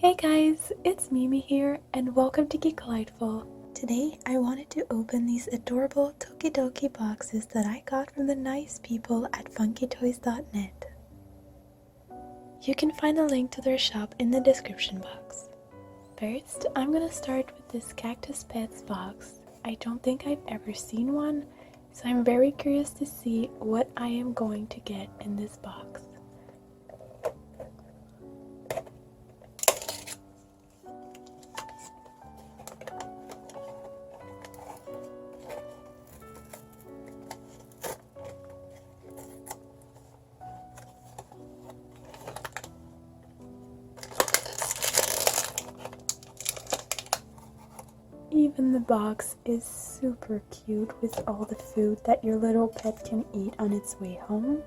Hey guys, it's Mimi here and welcome to Geeklightful. Today I wanted to open these adorable TokiDoki boxes that I got from the nice people at funkytoys.net. You can find the link to their shop in the description box. First, I'm gonna start with this Cactus Pets box. I don't think I've ever seen one, so I'm very curious to see what I am going to get in this box. Even the box is super cute with all the food that your little pet can eat on its way home.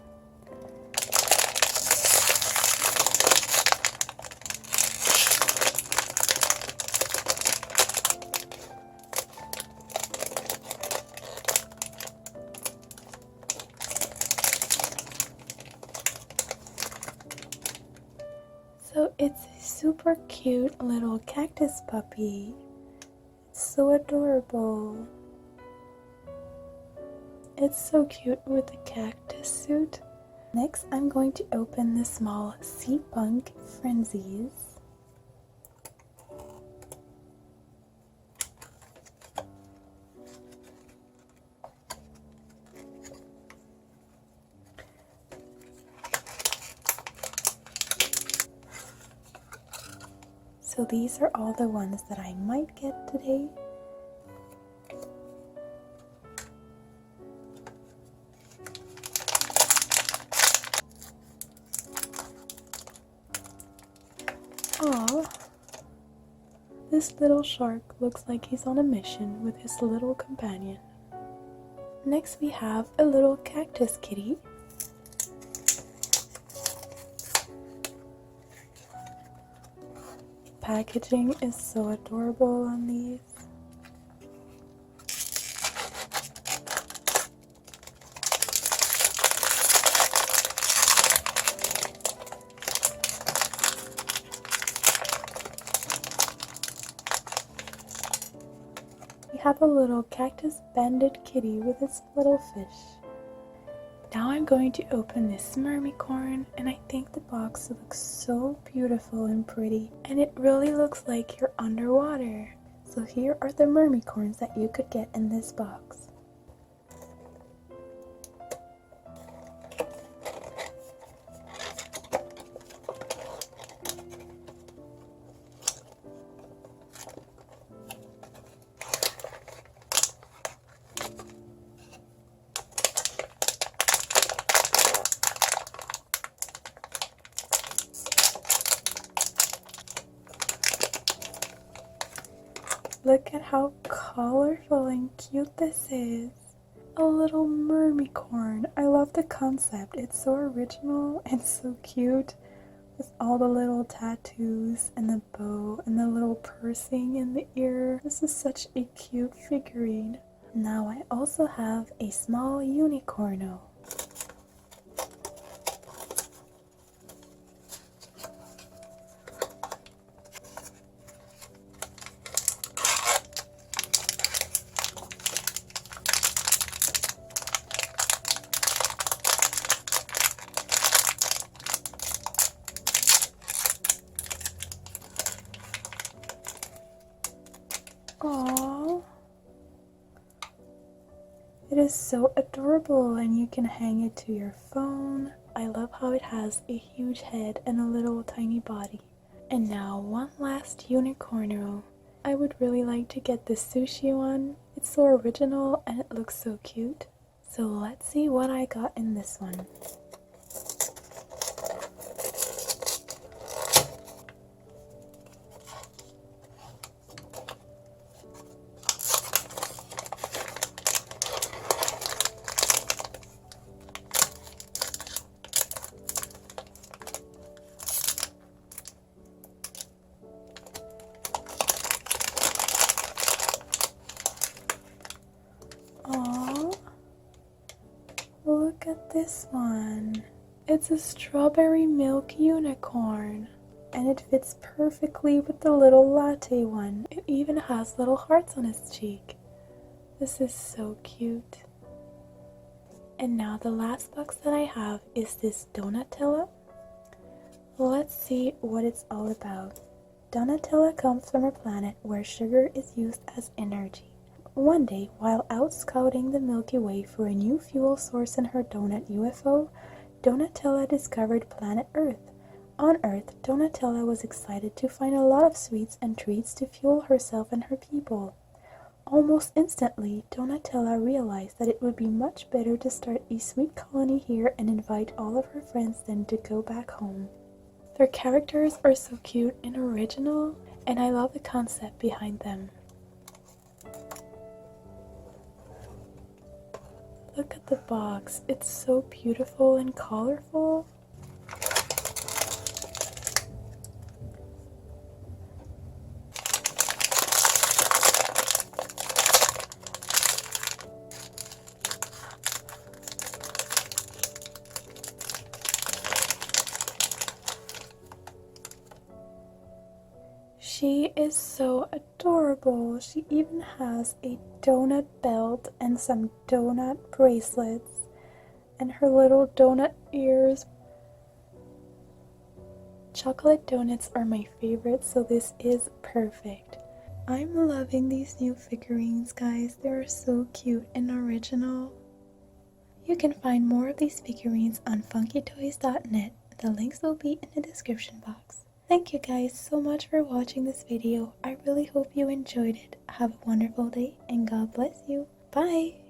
So it's a super cute little cactus puppy. So adorable. It's so cute with the cactus suit. Next, I'm going to open the small sea punk frenzies. So these are all the ones that I might get today. Aww. This little shark looks like he's on a mission with his little companion. Next we have a little cactus kitty. Packaging is so adorable on these. We have a little cactus banded kitty with its little fish. Now I'm going to open this Mermicorno, and I think the box looks so beautiful and pretty, and it really looks like you're underwater. So here are the Mermicorns that you could get in this box. Look at how colorful and cute this is. A little Mermicorno. I love the concept. It's so original and so cute with all the little tattoos and the bow and the little piercing in the ear. This is such a cute figurine. Now I also have a small unicorno. Aww. It is so adorable and you can hang it to your phone. I love how it has a huge head and a little tiny body. And now one last unicorno. I would really like to get the sushi one. It's so original and it looks so cute. So let's see what I got in this one. Aww, look at this one. It's a strawberry milk unicorn. and it fits perfectly with the little latte one. It even has little hearts on its cheek. This is so cute. And now the last box that I have is this Donatella. Let's see what it's all about. Donatella comes from a planet where sugar is used as energy. One day, while out scouting the Milky Way for a new fuel source in her donut UFO, Donatella discovered planet Earth. On Earth, Donatella was excited to find a lot of sweets and treats to fuel herself and her people. Almost instantly, Donatella realized that it would be much better to start a sweet colony here and invite all of her friends than to go back home. Their characters are so cute and original, and I love the concept behind them. Look at the box, it's so beautiful and colorful. She is so adorable. She even has a donut belt and some donut bracelets and her little donut ears. Chocolate donuts are my favorite, so this is perfect. I'm loving these new figurines, guys. They're so cute and original. You can find more of these figurines on funkytoys.net. The links will be in the description box. Thank you guys so much for watching this video. I really hope you enjoyed it. Have a wonderful day and God bless you. Bye!